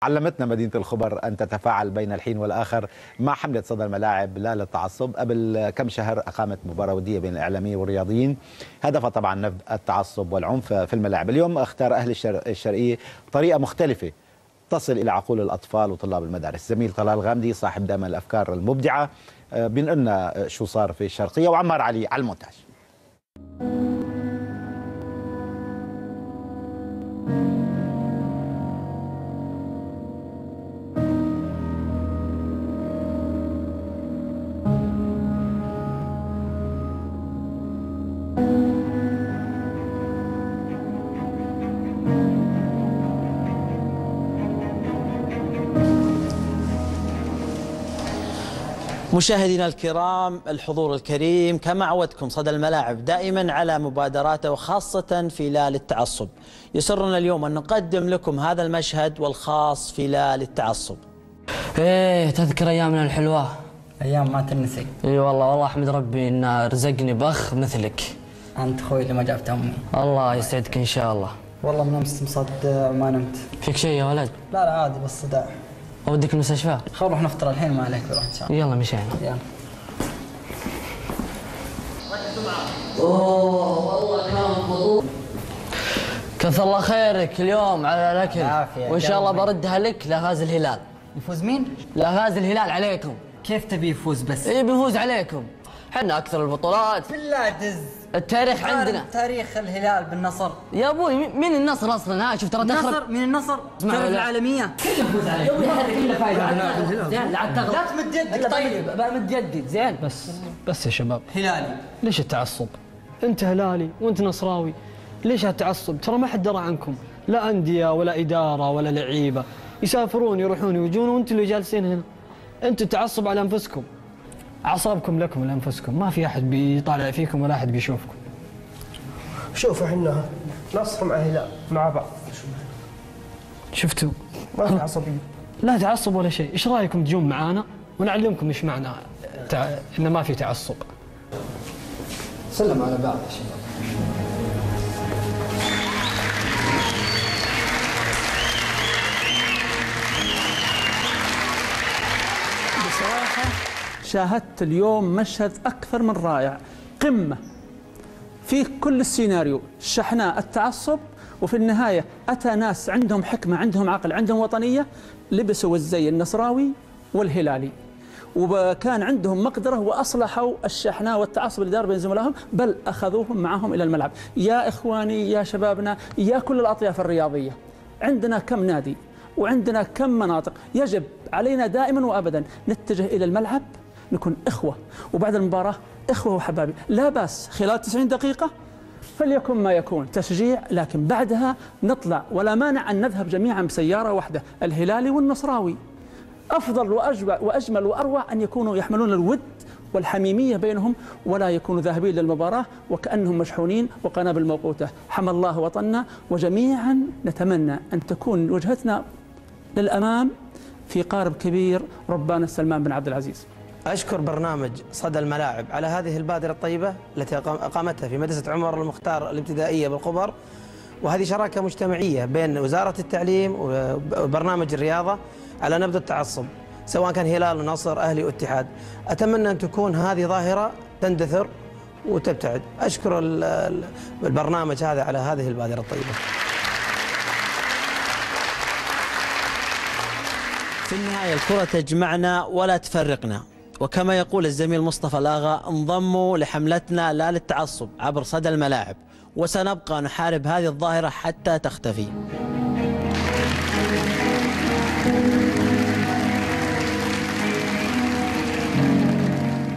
علمتنا مدينة الخبر أن تتفاعل بين الحين والآخر مع حملة صدى الملاعب لا للتعصب. قبل كم شهر أقامت مباراة ودية بين الإعلاميين والرياضيين هدفها طبعا نبذ التعصب والعنف في الملاعب. اليوم اختار أهل الشرقية طريقة مختلفة تصل إلى عقول الأطفال وطلاب المدارس. زميل طلال غامدي صاحب دائما الأفكار المبدعة بينقلنا شو صار في الشرقية، وعمار علي على المونتاج. مشاهدينا الكرام، الحضور الكريم، كما عودكم صدى الملاعب دائما على مبادراته وخاصة في لا للتعصب. يسرنا اليوم أن نقدم لكم هذا المشهد والخاص في لا للتعصب. ايه تذكر ايامنا الحلوة، ايام ما تنسي. اي والله احمد ربي ان رزقني باخ مثلك. انت اخوي اللي ما جابت امي. الله يسعدك ان شاء الله. والله من امس مصدع وما نمت. فيك شيء يا ولد؟ لا عادي بس صداع. اوديك المستشفى؟ خل نروح نفطر الحين ما عليك نروح ان شاء الله. يلا مشينا. يلا. اوه والله كان فضول. كثر الله خيرك اليوم على الاكل. عافية. وان شاء الله بردها لك لغاز الهلال. يفوز مين؟ لغاز الهلال عليكم. كيف تبي يفوز بس؟ اي بيفوز عليكم. حنا اكثر البطولات. بالله دز. التاريخ عندنا. تاريخ الهلال بالنصر. يا ابوي مين النصر اصلا؟ شوف ترى النصر مين النصر؟ تعرف العالميه. كله يفوز عليك. كله فايز. زين لا تغلط. لا تمد يدك. طيب بمد يدي. زين بس يا شباب، هلالي. ليش التعصب؟ انت هلالي وانت نصراوي، ليش هالتعصب؟ ترى ما حد درى عنكم، لا انديه ولا اداره ولا لعيبه، يسافرون يروحون ويجون وانتم اللي جالسين هنا. انتم تعصب على انفسكم، اعصابكم لكم لانفسكم، ما في احد بيطالع فيكم ولا احد بيشوفكم. شوفوا احنا نصر مع هلال مع بعض، شفتوا؟ ما في عصبيه. لا تعصب ولا شيء، ايش رايكم تجون معانا ونعلمكم ايش معنى انه ما في تعصب. سلم على بعض يا شباب. بصراحة شاهدت اليوم مشهد أكثر من رائع، قمة في كل السيناريو، شحناء التعصب، وفي النهاية أتى ناس عندهم حكمة، عندهم عقل، عندهم وطنية، لبسوا الزي النصراوي والهلالي، وكان عندهم مقدرة وأصلحوا الشحناء والتعصب اللي دار بين زملائهم، بل أخذوهم معهم إلى الملعب. يا إخواني يا شبابنا يا كل الأطياف الرياضية، عندنا كم نادي وعندنا كم مناطق، يجب علينا دائما وأبدا نتجه إلى الملعب، نكون إخوة، وبعد المباراة إخوة وحبايبي، لا بأس خلال 90 دقيقة فليكن ما يكون تشجيع، لكن بعدها نطلع، ولا مانع أن نذهب جميعا بسيارة واحدة، الهلالي والنصراوي. أفضل وأجمل وأروع أن يكونوا يحملون الود والحميمية بينهم، ولا يكونوا ذاهبين للمباراة وكأنهم مشحونين وقنابل موقوتة. حمى الله وطننا، وجميعا نتمنى أن تكون وجهتنا للأمام في قارب كبير ربنا سلمان بن عبد العزيز. أشكر برنامج صدى الملاعب على هذه البادرة الطيبة التي أقامتها في مدرسة عمر المختار الابتدائية بالقبر، وهذه شراكة مجتمعية بين وزارة التعليم وبرنامج الرياضة على نبذ التعصب، سواء كان هلال ونصر أهلي واتحاد. أتمنى أن تكون هذه ظاهرة تندثر وتبتعد. أشكر البرنامج هذا على هذه البادرة الطيبة. في النهاية الكرة تجمعنا ولا تفرقنا، وكما يقول الزميل مصطفى لاغا، انضموا لحملتنا لا للتعصب عبر صدى الملاعب، وسنبقى نحارب هذه الظاهرة حتى تختفي.